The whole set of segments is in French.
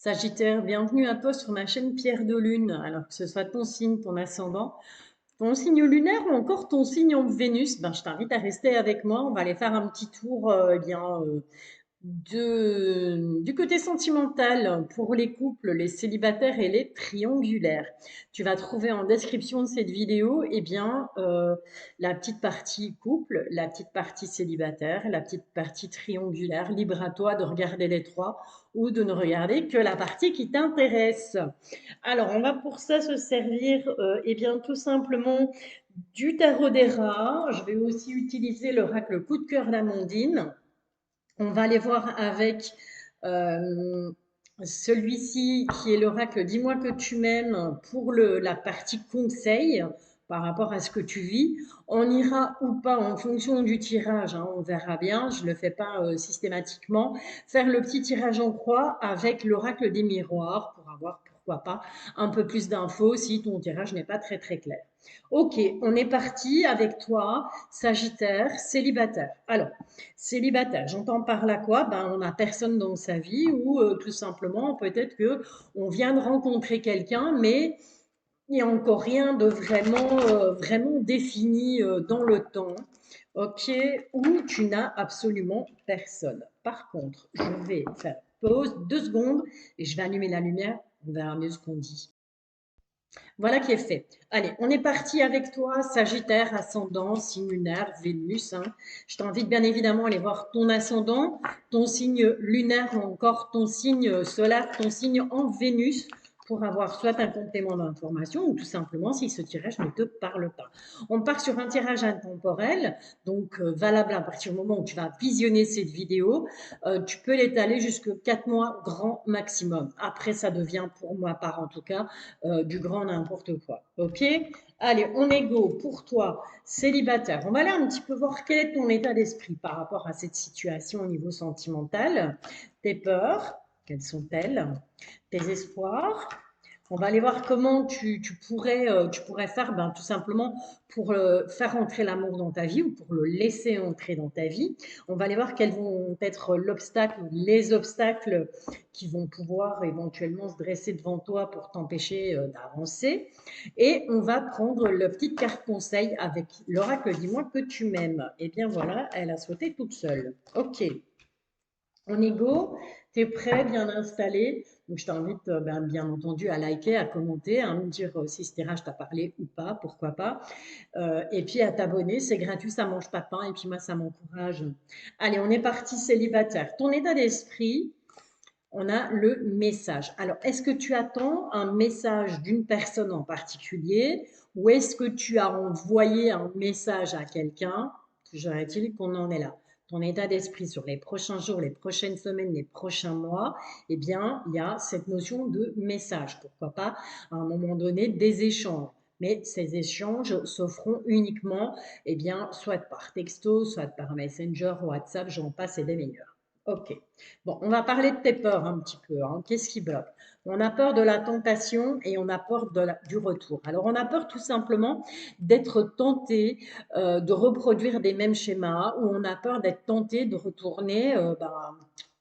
Sagittaire, bienvenue à toi sur ma chaîne Pierre de Lune. Alors que ce soit ton signe, ton ascendant, ton signe lunaire ou encore ton signe en Vénus, je t'invite à rester avec moi. On va aller faire un petit tour du côté sentimental pour les couples, les célibataires et les triangulaires. Tu vas trouver en description de cette vidéo la petite partie couple, la petite partie célibataire, la petite partie triangulaire. Libre à toi de regarder les trois ou de ne regarder que la partie qui t'intéresse. Alors, on va pour ça se servir tout simplement du tarot des rats. Je vais aussi utiliser l'oracle coup de cœur d'Amandine. On va aller voir avec euh, celui-ci qui est l'oracle Dis-moi que tu m'aimes pour la partie conseil par rapport à ce que tu vis. On ira ou pas en fonction du tirage, hein, on verra bien, je ne le fais pas systématiquement. Faire le petit tirage en croix avec l'oracle des miroirs pour avoir, pourquoi pas, un peu plus d'infos si ton tirage n'est pas très très clair. Ok, on est parti avec toi, Sagittaire, célibataire. Alors, célibataire, j'entends par là quoi? On n'a personne dans sa vie ou tout simplement peut-être que on vient de rencontrer quelqu'un, mais il n'y a encore rien de vraiment défini dans le temps. Ok, ou tu n'as absolument personne. Par contre, je vais faire pause 2 secondes et je vais allumer la lumière. On verra mieux ce qu'on dit. Voilà qui est fait. Allez, on est parti avec toi, Sagittaire, ascendant, signe lunaire, Vénus, hein. Je t'invite bien évidemment à aller voir ton ascendant, ton signe lunaire ou encore ton signe solaire, ton signe en Vénus pour avoir soit un complément d'information ou tout simplement si ce tirage ne te parle pas. On part sur un tirage intemporel, donc valable à partir du moment où tu vas visionner cette vidéo. Tu peux l'étaler jusque 4 mois grand maximum. Après, ça devient pour moi part en tout cas du grand n'importe quoi. Ok? Allez, on est go pour toi, célibataire. On va aller un petit peu voir quel est ton état d'esprit par rapport à cette situation au niveau sentimental. Tes peurs, quelles sont-elles? Tes espoirs, on va aller voir comment tu pourrais faire tout simplement pour faire entrer l'amour dans ta vie ou pour le laisser entrer dans ta vie. On va aller voir quels vont être l'obstacle, les obstacles qui vont pouvoir éventuellement se dresser devant toi pour t'empêcher d'avancer. Et on va prendre le petit carte conseil avec l'oracle Dis-moi que tu m'aimes. Et bien voilà, elle a sauté toute seule. Ok. On est go, tu es prêt, bien installé. Donc, je t'invite bien entendu à liker, à commenter, à me dire si ce tirage t'a parlé ou pas, pourquoi pas. Et puis à t'abonner, c'est gratuit, ça mange pas de pain et puis moi ça m'encourage. Allez, on est parti célibataire. Ton état d'esprit, on a le message. Alors, est-ce que tu attends un message d'une personne en particulier ou est-ce que tu as envoyé un message à quelqu'un? Toujours qu'on en est là. Ton état d'esprit sur les prochains jours, les prochaines semaines, les prochains mois, eh bien, il y a cette notion de message. Pourquoi pas, à un moment donné, des échanges. Mais ces échanges se feront uniquement, soit par texto, soit par Messenger, WhatsApp, j'en passe et des meilleurs. Ok. Bon, on va parler de tes peurs un petit peu, hein. Qu'est-ce qui bloque? On a peur de la tentation et on a peur du retour. Alors, on a peur tout simplement d'être tenté de reproduire des mêmes schémas ou on a peur d'être tenté de retourner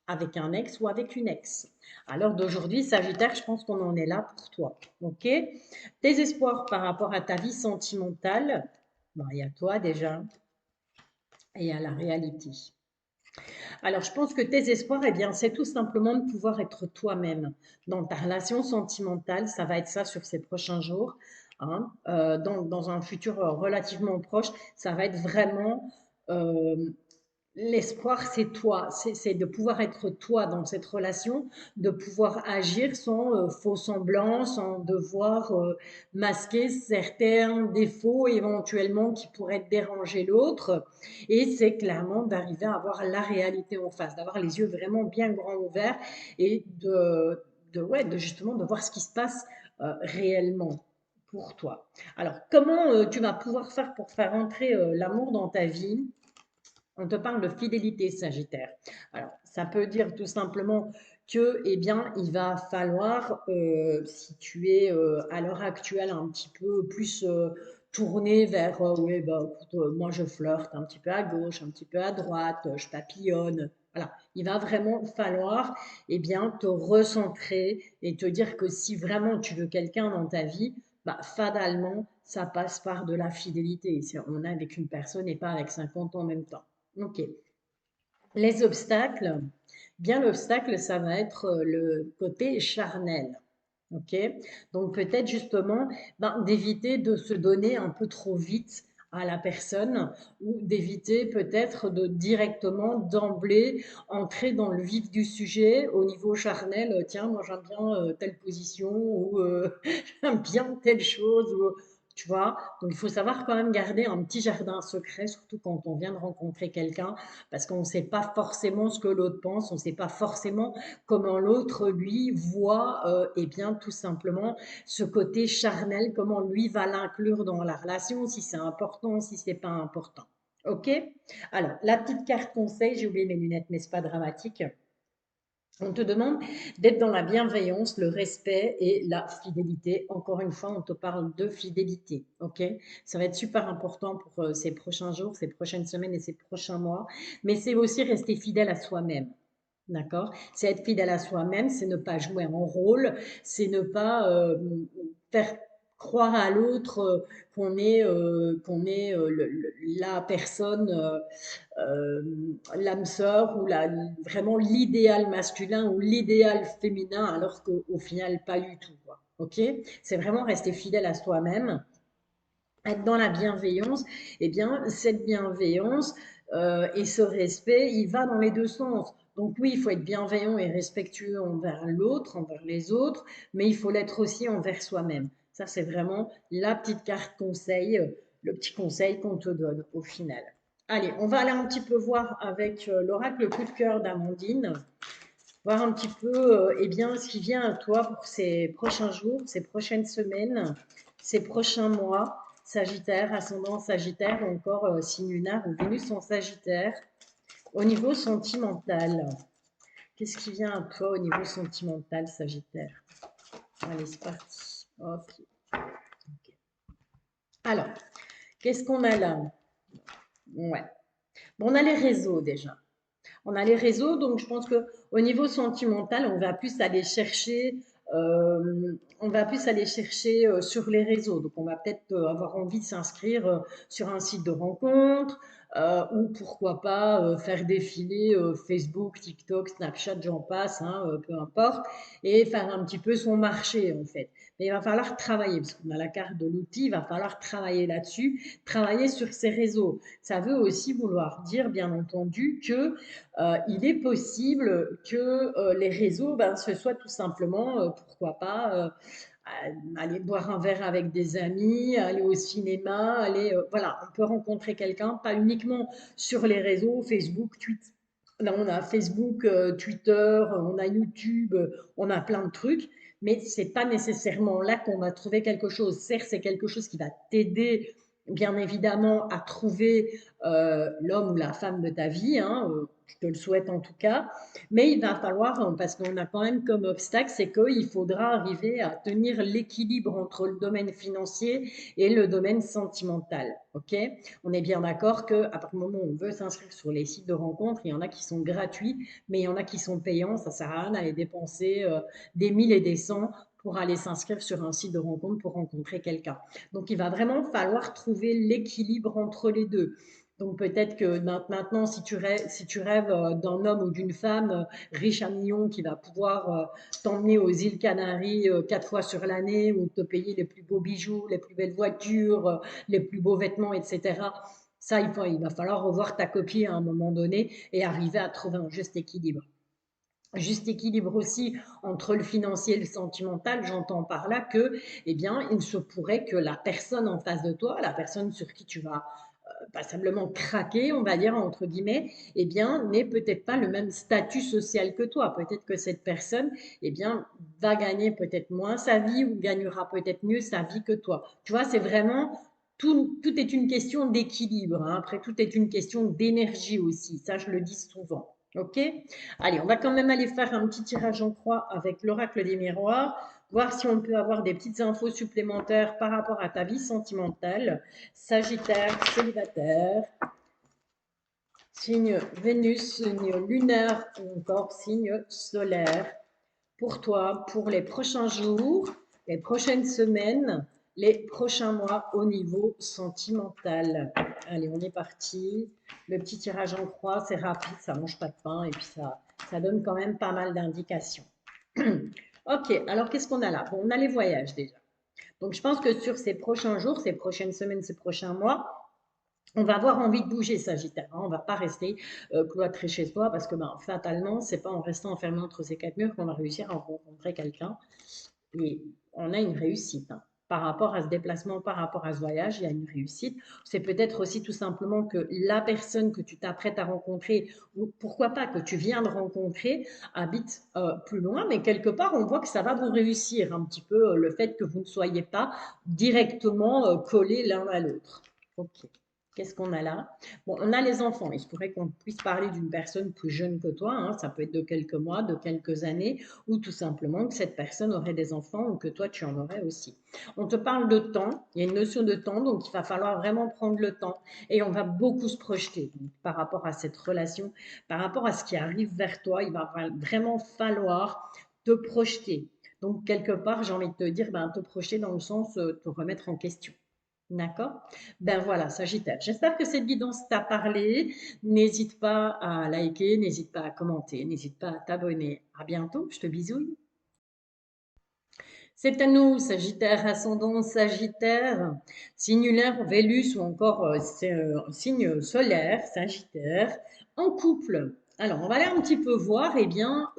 avec un ex ou avec une ex. À l'heure d'aujourd'hui, Sagittaire, je pense qu'on en est là pour toi. Ok? Tes espoirs par rapport à ta vie sentimentale, il y a toi déjà et il y a la réalité. Alors, je pense que tes espoirs, c'est tout simplement de pouvoir être toi-même dans ta relation sentimentale. Ça va être ça sur ces prochains jours, hein. Dans un futur relativement proche, ça va être vraiment euh, l'espoir, c'est toi, c'est de pouvoir être toi dans cette relation, de pouvoir agir sans faux semblant, sans devoir masquer certains défauts éventuellement qui pourraient déranger l'autre. Et c'est clairement d'arriver à avoir la réalité en face, d'avoir les yeux vraiment bien grands ouverts et de justement de voir ce qui se passe réellement pour toi. Alors, comment tu vas pouvoir faire pour faire entrer l'amour dans ta vie? On te parle de fidélité, Sagittaire. Alors, ça peut dire tout simplement que, il va falloir, si tu es à l'heure actuelle un petit peu plus tourné vers, oui, écoute, moi je flirte un petit peu à gauche, un petit peu à droite, je papillonne. Voilà, il va vraiment falloir eh bien, te recentrer et te dire que si vraiment tu veux quelqu'un dans ta vie, bah, fatalement, ça passe par de la fidélité. On est avec une personne et pas avec 50 en même temps. Ok. Les obstacles, bien l'obstacle, ça va être le côté charnel. Ok? Donc peut-être justement ben, d'éviter de se donner un peu trop vite à la personne ou d'éviter peut-être de directement d'emblée entrer dans le vif du sujet au niveau charnel. Tiens, moi j'aime bien telle position ou j'aime bien telle chose ou tu vois. Donc il faut savoir quand même garder un petit jardin secret, surtout quand on vient de rencontrer quelqu'un, parce qu'on ne sait pas forcément ce que l'autre pense, on ne sait pas forcément comment l'autre, lui, voit, eh bien, tout simplement, ce côté charnel, comment lui va l'inclure dans la relation, si c'est important, si c'est pas important. OK? Alors, la petite carte conseil, j'ai oublié mes lunettes, mais c'est pas dramatique. On te demande d'être dans la bienveillance, le respect et la fidélité. Encore une fois, on te parle de fidélité. OK? Ça va être super important pour ces prochains jours, ces prochaines semaines et ces prochains mois. Mais c'est aussi rester fidèle à soi-même. D'accord? C'est être fidèle à soi-même, c'est ne pas jouer un rôle, c'est ne pas faire croire à l'autre qu'on est la personne, l'âme sœur ou vraiment l'idéal masculin ou l'idéal féminin, alors qu'au final, pas du tout. Quoi. Ok? C'est vraiment rester fidèle à soi-même, être dans la bienveillance, eh bien, cette bienveillance et ce respect, il va dans les deux sens. Donc oui, il faut être bienveillant et respectueux envers l'autre, envers les autres, mais il faut l'être aussi envers soi-même. Ça, c'est vraiment la petite carte conseil, le petit conseil qu'on te donne au final. Allez, on va aller un petit peu voir avec l'oracle coup de cœur d'Amandine, voir un petit peu eh bien, ce qui vient à toi pour ces prochains jours, ces prochaines semaines, ces prochains mois. Sagittaire, ascendant Sagittaire, ou encore signe lunaire ou Vénus en Sagittaire. Au niveau sentimental, qu'est-ce qui vient à toi au niveau sentimental, Sagittaire? Allez, c'est parti. Ok. Ok. Alors, qu'est-ce qu'on a là? Ouais. Bon, on a les réseaux déjà. On a les réseaux, donc je pense que au niveau sentimental, on va plus aller chercher sur les réseaux. Donc on va peut-être avoir envie de s'inscrire sur un site de rencontre ou pourquoi pas faire défiler Facebook, TikTok, Snapchat, j'en passe, hein, peu importe, et faire un petit peu son marché en fait. Mais il va falloir travailler parce qu'on a la carte de l'outil, il va falloir travailler là-dessus, travailler sur ces réseaux. Ça veut aussi vouloir dire, bien entendu, que il est possible que les réseaux, ben, ce soit tout simplement, pourquoi pas, aller boire un verre avec des amis, aller au cinéma, voilà, on peut rencontrer quelqu'un, pas uniquement sur les réseaux, Facebook, Twitter. Là, on a Facebook, Twitter, on a YouTube, on a plein de trucs, mais c'est pas nécessairement là qu'on va trouver quelque chose. Certes, c'est quelque chose qui va t'aider, bien évidemment, à trouver l'homme ou la femme de ta vie, hein, je te le souhaite en tout cas, mais il va falloir, parce qu'on a quand même comme obstacle, c'est qu'il faudra arriver à tenir l'équilibre entre le domaine financier et le domaine sentimental. Ok? On est bien d'accord qu'à partir du moment où on veut s'inscrire sur les sites de rencontres, il y en a qui sont gratuits, mais il y en a qui sont payants. Ça ne sert à rien d'aller dépenser des 1000 et des cents pour aller s'inscrire sur un site de rencontre pour rencontrer quelqu'un. Donc, il va vraiment falloir trouver l'équilibre entre les deux. Donc peut-être que maintenant, si tu rêves d'un homme ou d'une femme riche à millions qui va pouvoir t'emmener aux îles Canaries 4 fois sur l'année ou te payer les plus beaux bijoux, les plus belles voitures, les plus beaux vêtements, etc. Ça, il va falloir revoir ta copie à un moment donné et arriver à trouver un juste équilibre. Juste équilibre aussi entre le financier et le sentimental, j'entends par là que, eh bien, il se pourrait que la personne en face de toi, la personne sur qui tu vas passablement craquer, on va dire, entre guillemets, eh bien, n'est peut-être pas le même statut social que toi. Peut-être que cette personne, eh bien, va gagner peut-être moins sa vie ou gagnera peut-être mieux sa vie que toi. Tu vois, c'est vraiment, tout est une question d'équilibre. Hein. Après, tout est une question d'énergie aussi. Ça, je le dis souvent. OK? Allez, on va quand même aller faire un petit tirage en croix avec l'oracle des miroirs, voir si on peut avoir des petites infos supplémentaires par rapport à ta vie sentimentale. Sagittaire, célibataire, signe Vénus, signe lunaire ou encore signe solaire pour toi, pour les prochains jours, les prochaines semaines, les prochains mois au niveau sentimental. Allez, on est parti. Le petit tirage en croix, c'est rapide, ça mange pas de pain et puis ça donne quand même pas mal d'indications. Ok, alors qu'est-ce qu'on a là? Bon, on a les voyages déjà. Donc je pense que sur ces prochains jours, ces prochaines semaines, ces prochains mois, on va avoir envie de bouger, Sagittaire. On ne va pas rester cloîtré chez soi parce que ben, fatalement, c'est pas en restant enfermé entre ces quatre murs qu'on va réussir à rencontrer quelqu'un. Et on a une réussite. Hein. Par rapport à ce déplacement, par rapport à ce voyage, il y a une réussite. C'est peut-être aussi tout simplement que la personne que tu t'apprêtes à rencontrer, ou pourquoi pas que tu viens de rencontrer, habite plus loin, mais quelque part, on voit que ça va vous réussir un petit peu le fait que vous ne soyez pas directement collés l'un à l'autre. Ok. Qu'est-ce qu'on a là? Bon, on a les enfants. Il se pourrait qu'on puisse parler d'une personne plus jeune que toi. Hein. Ça peut être de quelques mois, de quelques années, ou tout simplement que cette personne aurait des enfants ou que toi, tu en aurais aussi. On te parle de temps. Il y a une notion de temps, donc il va falloir vraiment prendre le temps. Et on va beaucoup se projeter donc, par rapport à cette relation, par rapport à ce qui arrive vers toi. Il va vraiment falloir te projeter. Donc, quelque part, j'ai envie de te dire, ben, te projeter dans le sens te remettre en question. D'accord? Ben voilà, Sagittaire. J'espère que cette guidance t'a parlé. N'hésite pas à liker, n'hésite pas à commenter, n'hésite pas à t'abonner. À bientôt, je te bisouille. C'est à nous, Sagittaire, ascendant Sagittaire, signulaire Vélus ou encore signe solaire, Sagittaire, en couple. Alors, on va aller un petit peu voir, eh bien,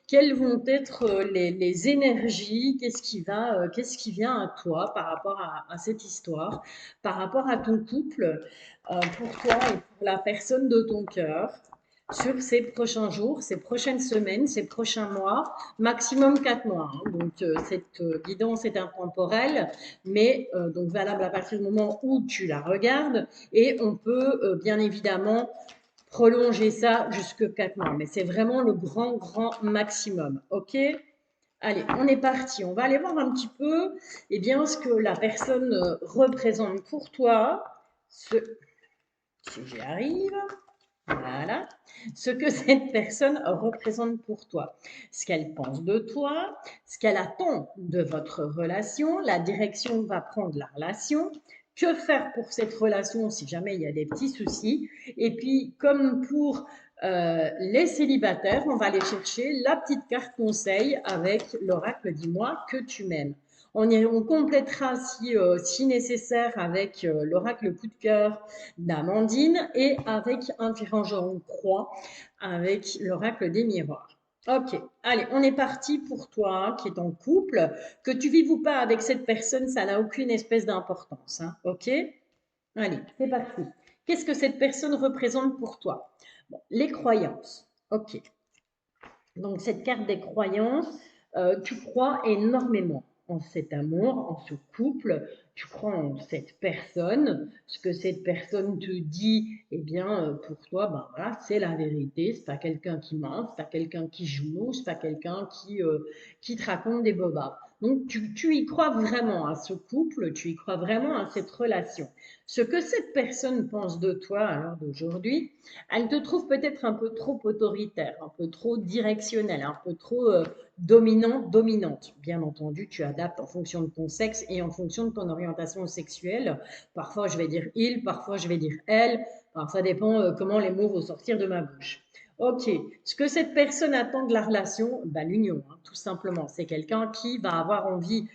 quelles vont être les énergies, qu'est-ce qui vient à toi par rapport à cette histoire, par rapport à ton couple, pour toi et pour la personne de ton cœur sur ces prochains jours, ces prochaines semaines, ces prochains mois, maximum 4 mois. Hein. Donc, cette guidance est intemporelle, mais donc valable à partir du moment où tu la regardes. Et on peut bien évidemment prolonger ça jusque 4 mois. Mais c'est vraiment le grand, grand maximum. OK? Allez, on est parti. On va aller voir un petit peu eh bien, ce que la personne représente pour toi. Si j'y arrive. Voilà. Ce que cette personne représente pour toi, ce qu'elle pense de toi, ce qu'elle attend de votre relation, la direction que va prendre la relation, que faire pour cette relation si jamais il y a des petits soucis. Et puis, comme pour les célibataires, on va aller chercher la petite carte conseil avec l'oracle dis-moi que tu m'aimes. On complétera si nécessaire avec l'oracle coup de cœur d'Amandine et avec un tirage en croix avec l'oracle des miroirs. Ok, allez, on est parti pour toi qui est en couple. Que tu vives ou pas avec cette personne, ça n'a aucune espèce d'importance. Hein, ok? Allez, c'est parti. Qu'est-ce que cette personne représente pour toi? Bon, les croyances. Ok. Donc, cette carte des croyances, tu crois énormément en cet amour, en ce couple, tu crois en cette personne, ce que cette personne te dit, eh bien, pour toi, ben voilà, c'est la vérité, c'est pas quelqu'un qui ment, c'est pas quelqu'un qui joue, c'est pas quelqu'un qui te raconte des bobards. Donc, tu y crois vraiment à ce couple, tu y crois vraiment à cette relation. Ce que cette personne pense de toi à l'heure d'aujourd'hui, elle te trouve peut-être un peu trop autoritaire, un peu trop directionnelle, un peu trop dominante, dominante. Bien entendu, tu adaptes en fonction de ton sexe et en fonction de ton orientation sexuelle. Parfois, je vais dire il, parfois, je vais dire elle. Alors, ça dépend comment les mots vont sortir de ma bouche. Ok, ce que cette personne attend de la relation, bah, l'union, hein, tout simplement. C'est quelqu'un qui va avoir envie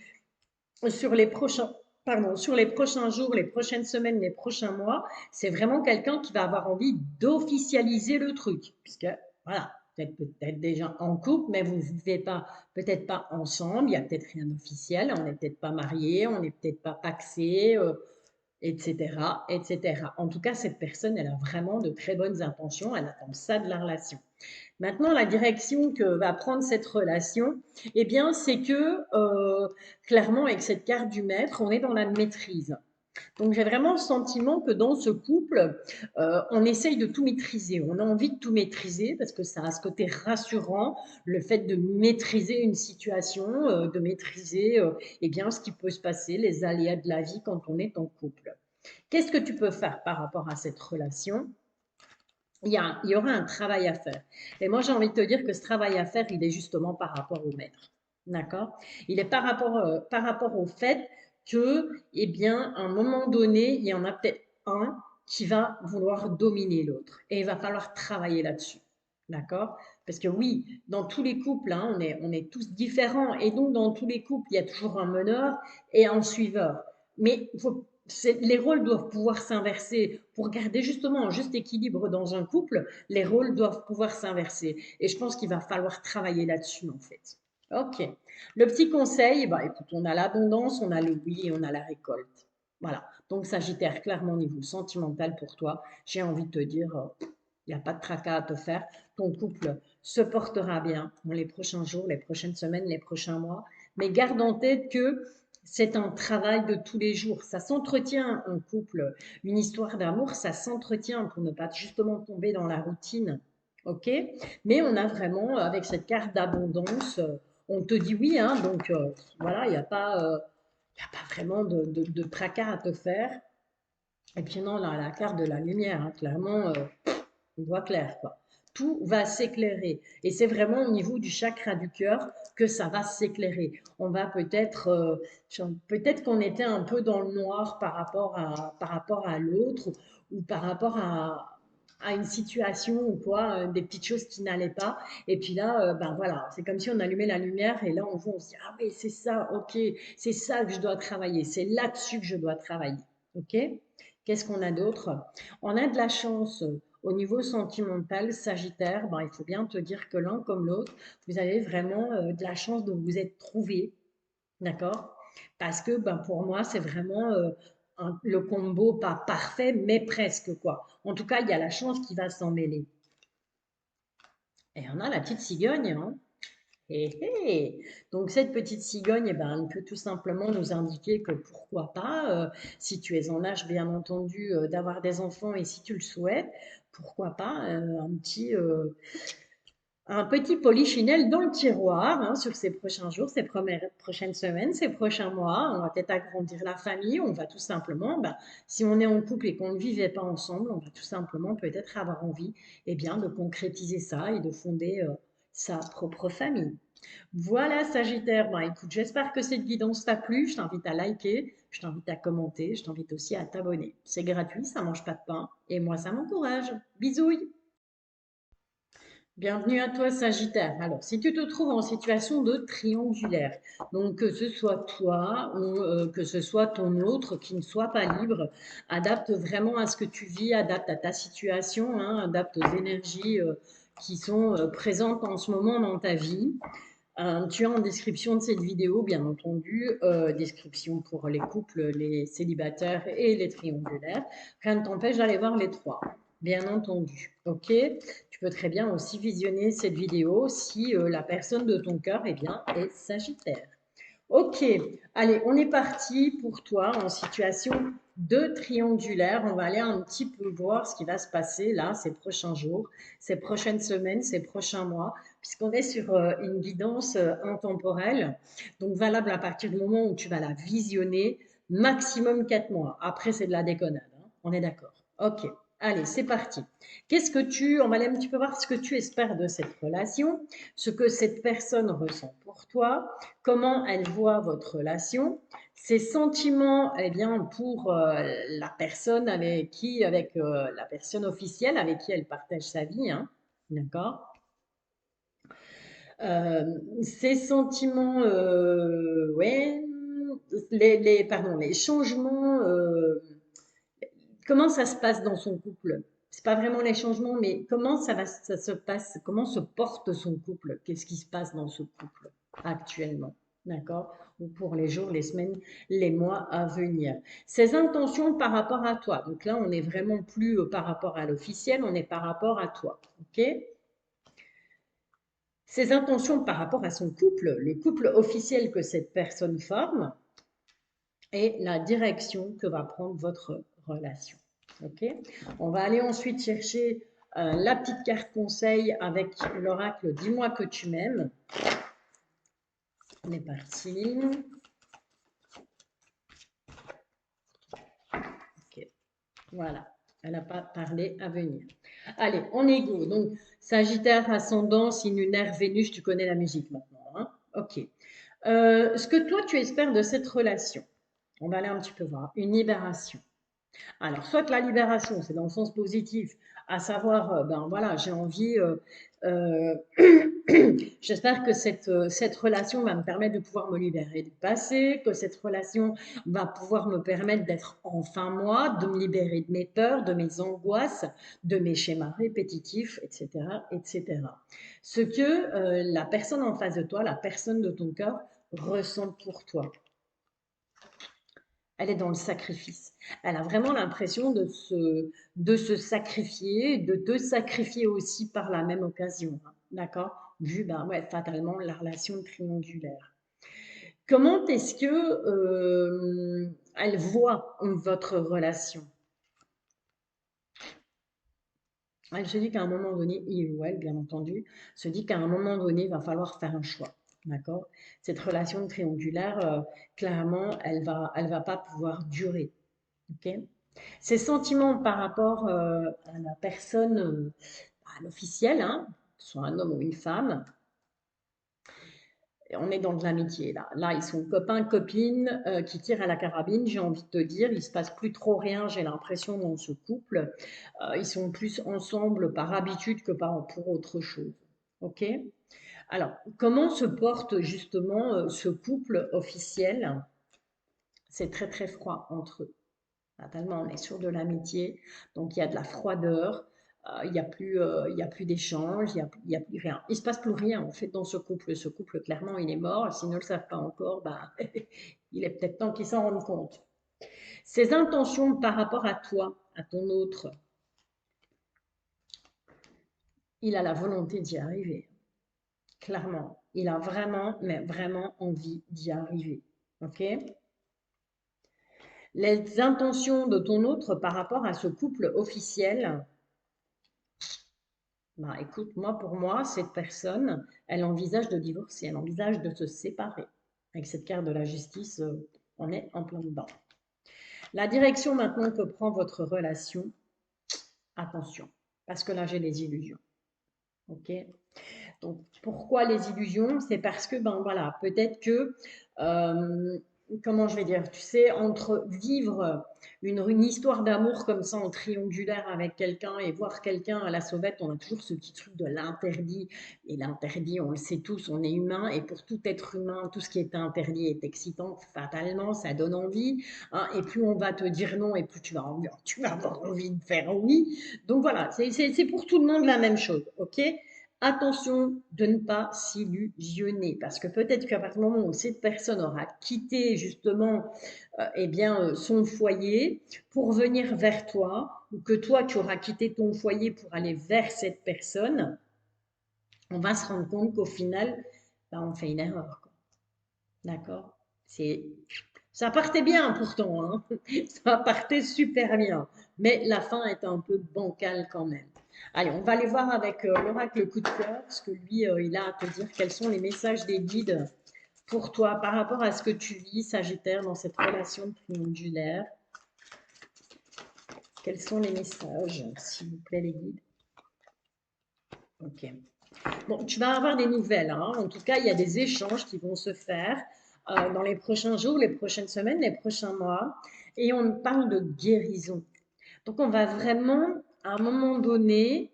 sur les prochains, pardon, sur les prochains jours, les prochaines semaines, les prochains mois, c'est vraiment quelqu'un qui va avoir envie d'officialiser le truc. Puisque, voilà, vous êtes peut-être déjà en couple, mais vous ne vivez pas, peut-être pas ensemble, il n'y a peut-être rien d'officiel, on n'est peut-être pas mariés, on n'est peut-être pas paxés, etc., etc. En tout cas, cette personne, elle a vraiment de très bonnes intentions, elle attend ça de la relation. Maintenant, la direction que va prendre cette relation, eh bien, c'est que clairement, avec cette carte du maître, on est dans la maîtrise. Donc, j'ai vraiment le sentiment que dans ce couple, on essaye de tout maîtriser. On a envie de tout maîtriser parce que ça a ce côté rassurant, le fait de maîtriser une situation, de maîtriser eh bien, ce qui peut se passer, les aléas de la vie quand on est en couple. Qu'est-ce que tu peux faire par rapport à cette relation? il y aura un travail à faire. Et moi, j'ai envie de te dire que ce travail à faire, il est justement par rapport au maître. D'accord? Il est par rapport au fait que, eh bien, à un moment donné, il y en a peut-être un qui va vouloir dominer l'autre. Et il va falloir travailler là-dessus. D'accord? Parce que oui, dans tous les couples, hein, on est tous différents. Et donc, dans tous les couples, il y a toujours un meneur et un suiveur. Mais les rôles doivent pouvoir s'inverser pour garder justement un juste équilibre dans un couple. Les rôles doivent pouvoir s'inverser. Et je pense qu'il va falloir travailler là-dessus, en fait. Ok. Le petit conseil, bah, écoute, on a l'abondance, on a le oui et on a la récolte. Voilà. Donc, Sagittaire, clairement, au niveau sentimental pour toi, j'ai envie de te dire, il n'y a pas de tracas à te faire. Ton couple se portera bien dans les prochains jours, les prochaines semaines, les prochains mois. Mais garde en tête que c'est un travail de tous les jours. Ça s'entretient, un couple, une histoire d'amour, ça s'entretient pour ne pas justement tomber dans la routine. OK? Mais on a vraiment, avec cette carte d'abondance, on te dit oui, hein, donc voilà, il y a pas vraiment de tracas à te faire. Et puis non, là, la carte de la lumière, hein, clairement, on voit clair, quoi. Tout va s'éclairer. Et c'est vraiment au niveau du chakra du cœur que ça va s'éclairer. On va peut-être qu'on était un peu dans le noir par rapport à l'autre ou par rapport à une situation ou quoi, des petites choses qui n'allaient pas. Et puis là, ben voilà, c'est comme si on allumait la lumière et là on voit, on se dit, ah oui, c'est ça, ok, c'est ça que je dois travailler, c'est là-dessus que je dois travailler. Ok? Qu'est-ce qu'on a d'autre? On a de la chance au niveau sentimental, Sagittaire, ben, il faut bien te dire que l'un comme l'autre, vous avez vraiment de la chance de vous être trouvés, d'accord? Parce que ben, pour moi, c'est vraiment le combo, pas parfait, mais presque quoi. En tout cas, il y a la chance qui va s'en mêler. Et on a la petite cigogne, hein. Hé, hé. Donc cette petite cigogne, eh ben, elle peut tout simplement nous indiquer que pourquoi pas, si tu es en âge bien entendu d'avoir des enfants et si tu le souhaites, pourquoi pas un petit polichinelle dans le tiroir hein, sur ces prochains jours, ces prochaines semaines, ces prochains mois. On va peut-être agrandir la famille, on va tout simplement, bah, si on est en couple et qu'on ne vivait pas ensemble, on va tout simplement peut-être avoir envie de concrétiser ça et de fonder sa propre famille. Voilà Sagittaire, ben, écoute, j'espère que cette guidance t'a plu, je t'invite à liker, je t'invite à commenter, je t'invite aussi à t'abonner. C'est gratuit, ça mange pas de pain et moi ça m'encourage. Bisous. Bienvenue à toi Sagittaire. Alors, si tu te trouves en situation de triangulaire, donc que ce soit toi ou que ce soit ton autre qui ne soit pas libre, adapte vraiment à ce que tu vis, adapte à ta situation, hein, adapte aux énergies qui sont présentes en ce moment dans ta vie. Tu as en description de cette vidéo, bien entendu, description pour les couples, les célibataires et les triangulaires. Rien ne t'empêche d'aller voir les trois, bien entendu. Ok? Tu peux très bien aussi visionner cette vidéo si la personne de ton cœur est Sagittaire. Ok, allez, on est parti pour toi en situation de triangulaire. On va aller un petit peu voir ce qui va se passer là ces prochains jours, ces prochaines semaines, ces prochains mois, puisqu'on est sur une guidance intemporelle, donc valable à partir du moment où tu vas la visionner, maximum 4 mois. Après, c'est de la déconnade, hein. On est d'accord. Ok, allez, c'est parti. On va aller un petit peu voir ce que tu espères de cette relation, ce que cette personne ressent pour toi, comment elle voit votre relation, ses sentiments eh bien, pour la personne avec la personne officielle avec qui elle partage sa vie, hein, d'accord? Ses sentiments, ouais, pardon, les changements, comment ça se passe dans son couple? C'est pas vraiment les changements, mais ça se passe, comment se porte son couple? Qu'est-ce qui se passe dans ce couple actuellement? D'accord? Ou pour les jours, les semaines, les mois à venir. Ses intentions par rapport à toi. Donc là, on n'est vraiment plus par rapport à l'officiel, on est par rapport à toi. OK? Ses intentions par rapport à son couple, le couple officiel que cette personne forme et la direction que va prendre votre relation. Ok. On va aller ensuite chercher la petite carte conseil avec l'oracle Dis-moi que tu m'aimes. On est parti. Ok. Voilà. Elle n'a pas parlé à venir. Allez, en égo. Donc, Sagittaire, ascendant, signe lunaire, Vénus, tu connais la musique maintenant, hein? Ok. Ce que toi, tu espères de cette relation, on va aller un petit peu voir. Une libération. Alors, soit la libération, c'est dans le sens positif, à savoir, ben voilà, j'ai envie, euh, j'espère que cette relation va me permettre de pouvoir me libérer du passé, que cette relation va pouvoir me permettre d'être enfin moi, de me libérer de mes peurs, de mes angoisses, de mes schémas répétitifs, etc., etc. Ce que la personne en face de toi, la personne de ton cœur, ressent pour toi. Elle est dans le sacrifice. Elle a vraiment l'impression de se sacrifier, de te sacrifier aussi par la même occasion. Hein. D'accord? Vu, ben, ouais, fatalement, la relation triangulaire. Comment est-ce que elle voit votre relation? Elle se dit qu'à un moment donné, il ou elle, bien entendu, se dit qu'à un moment donné, il va falloir faire un choix. D'accord? Cette relation triangulaire, clairement, elle va pas pouvoir durer. Ok. Ses sentiments par rapport à la personne, à l'officiel, hein, que ce soit un homme ou une femme, on est dans de l'amitié là. Là, ils sont copains, copines qui tirent à la carabine, j'ai envie de te dire. Il ne se passe plus trop rien, j'ai l'impression, dans ce couple. Ils sont plus ensemble par habitude que pour autre chose. Ok. Alors, comment se porte justement ce couple officiel? C'est très très froid entre eux. Tellement on est sur de l'amitié, donc il y a de la froideur, il y a plus d'échange, il y a plus rien. Il se passe plus rien en fait dans ce couple. Ce couple, clairement, il est mort. S'ils ne le savent pas encore, bah, il est peut-être temps qu'ils s'en rendent compte. Ses intentions par rapport à toi, à ton autre, il a la volonté d'y arriver. Clairement, il a vraiment, mais vraiment envie d'y arriver. Ok? Les intentions de ton autre par rapport à ce couple officiel, bah, écoute, moi, pour moi, cette personne, elle envisage de divorcer, elle envisage de se séparer. Avec cette carte de la justice, on est en plein dedans. La direction maintenant que prend votre relation, attention, parce que là, j'ai les illusions. Ok. Donc, pourquoi les illusions? C'est parce que, ben voilà, peut-être que, euh, comment je vais dire, tu sais, entre vivre une histoire d'amour comme ça en triangulaire avec quelqu'un et voir quelqu'un à la sauvette, on a toujours ce petit truc de l'interdit. Et l'interdit, on le sait tous, on est humain. Et pour tout être humain, tout ce qui est interdit est excitant, fatalement, ça donne envie. Hein, et plus on va te dire non, et plus tu vas avoir envie de faire oui. Donc voilà, c'est pour tout le monde la même chose. OK? Attention de ne pas s'illusionner, parce que peut-être qu'à partir du moment où cette personne aura quitté justement eh bien, son foyer pour venir vers toi, ou que toi tu auras quitté ton foyer pour aller vers cette personne, on va se rendre compte qu'au final, bah, on fait une erreur. D'accord? C'est Ça partait bien pourtant, hein. Ça partait super bien, mais la fin est un peu bancale quand même. Allez, on va aller voir avec l'oracle coup de cœur, ce que lui, il a à te dire. Quels sont les messages des guides pour toi par rapport à ce que tu vis, Sagittaire, dans cette relation triangulaire? Quels sont les messages, s'il vous plaît, les guides? Ok. Bon, tu vas avoir des nouvelles, hein. En tout cas, il y a des échanges qui vont se faire dans les prochains jours, les prochaines semaines, les prochains mois. Et on parle de guérison. Donc, on va vraiment, à un moment donné,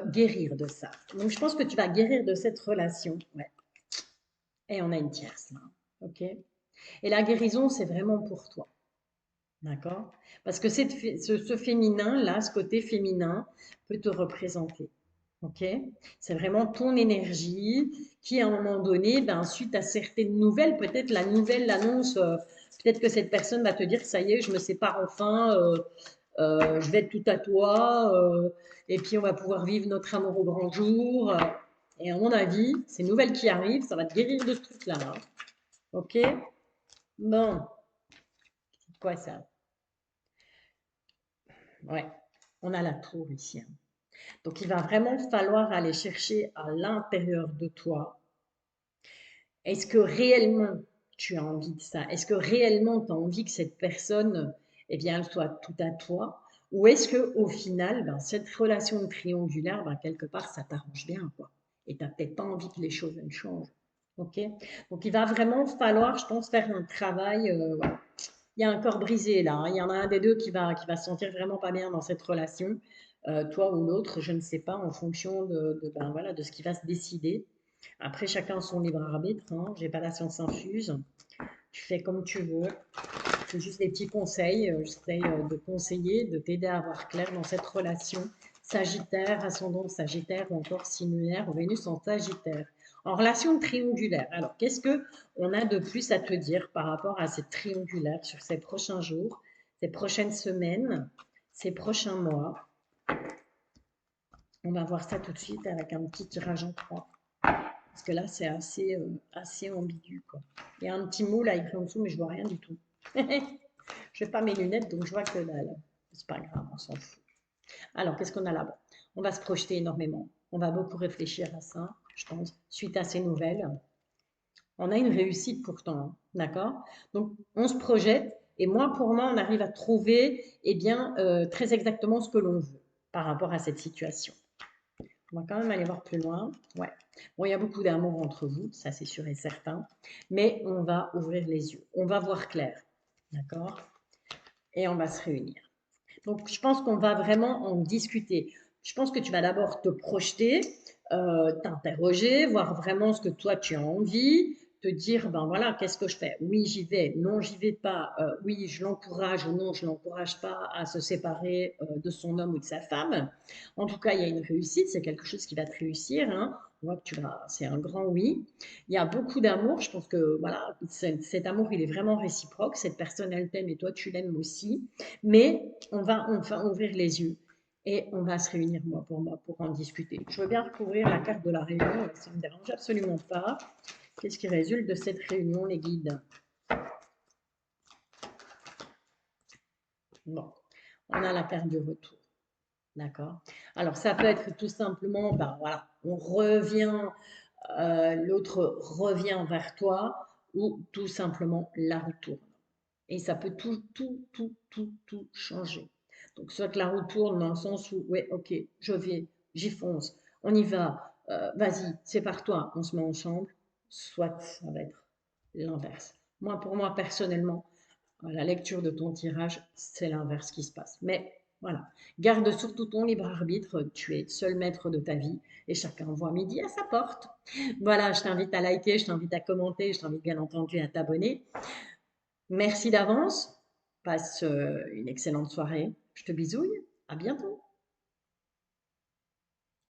guérir de ça. Donc, je pense que tu vas guérir de cette relation. Ouais. Et on a une tierce là. OK? Et la guérison, c'est vraiment pour toi. D'accord? Parce que ce féminin-là, ce côté féminin, peut te représenter. Ok? C'est vraiment ton énergie qui, à un moment donné, ben, suite à certaines nouvelles, peut-être la nouvelle l'annonce, peut-être que cette personne va te dire, ça y est, je me sépare enfin, je vais être tout à toi, et puis on va pouvoir vivre notre amour au grand jour. Et à mon avis, ces nouvelles qui arrivent, ça va te guérir de ce truc-là. Hein. Ok? Bon, c'est quoi ça? Ouais, on a la tour ici. Hein. Donc, il va vraiment falloir aller chercher à l'intérieur de toi. Est-ce que réellement tu as envie de ça? Est-ce que réellement tu as envie que cette personne, eh bien, elle soit tout à toi? Ou est-ce qu'au final, ben, cette relation triangulaire, ben, quelque part, ça t'arrange bien, quoi. Et tu n'as peut-être pas envie que les choses elles changent. OK? Donc, il va vraiment falloir, je pense, faire un travail. Voilà. Il y a un corps brisé là, hein. Il y en a un des deux qui va se sentir vraiment pas bien dans cette relation, toi ou l'autre, je ne sais pas, en fonction ben, voilà, de ce qui va se décider. Après, chacun son libre arbitre, hein. J'ai pas la science infuse. Tu fais comme tu veux. C'est juste des petits conseils. J'essaie de conseiller, de t'aider à avoir clair dans cette relation. Sagittaire, ascendant Sagittaire ou encore similaire, Vénus en Sagittaire. En relation triangulaire, alors qu'est-ce que on a de plus à te dire par rapport à cette triangulaire sur ces prochains jours, ces prochaines semaines, ces prochains mois? On va voir ça tout de suite avec un petit tirage en croix. Parce que là, c'est assez ambigu, quoi. Il y a un petit mot là écrit en dessous, mais je vois rien du tout. Je n'ai pas mes lunettes, donc je vois que dalle. C'est pas grave, on s'en fout. Alors, qu'est-ce qu'on a là-bas? On va se projeter énormément. On va beaucoup réfléchir à ça, je pense, suite à ces nouvelles. On a une réussite pourtant, hein, d'accord? Donc, on se projette et moi, pour moi, on arrive à trouver eh bien, très exactement ce que l'on veut par rapport à cette situation. On va quand même aller voir plus loin. Ouais. Bon, il y a beaucoup d'amour entre vous, ça c'est sûr et certain. Mais on va ouvrir les yeux. On va voir clair. D'accord? Et on va se réunir. Donc, je pense qu'on va vraiment en discuter. Je pense que tu vas d'abord te projeter, t'interroger, voir vraiment ce que toi tu as envie, te dire, ben voilà, qu'est-ce que je fais? Oui, j'y vais, non, j'y vais pas, oui, je l'encourage ou non, je l'encourage pas à se séparer de son homme ou de sa femme. En tout cas, il y a une réussite, c'est quelque chose qui va te réussir, hein. On voit que c'est un grand oui. Il y a beaucoup d'amour, je pense que voilà, cet amour, il est vraiment réciproque. Cette personne, elle t'aime et toi, tu l'aimes aussi. Mais on va ouvrir les yeux et on va se réunir moi pour en discuter. Je veux bien recouvrir la carte de la réunion, ça ne me dérange absolument pas. Qu'est-ce qui résulte de cette réunion, les guides? Bon, on a la carte du retour. D'accord. Alors, ça peut être tout simplement, ben voilà, on revient, l'autre revient vers toi ou tout simplement la retourne. Et ça peut tout changer. Donc, soit que la roue tourne dans le sens où, ouais, ok, je vais, j'y fonce, on y va, vas-y, c'est par toi, on se met ensemble, soit ça va être l'inverse. Moi, pour moi, personnellement, à la lecture de ton tirage, c'est l'inverse qui se passe. Mais voilà, garde surtout ton libre arbitre, tu es seul maître de ta vie et chacun voit midi à sa porte. Voilà, je t'invite à liker, je t'invite à commenter, je t'invite bien entendu à t'abonner. Merci d'avance. Passe une excellente soirée. Je te bisouille. À bientôt.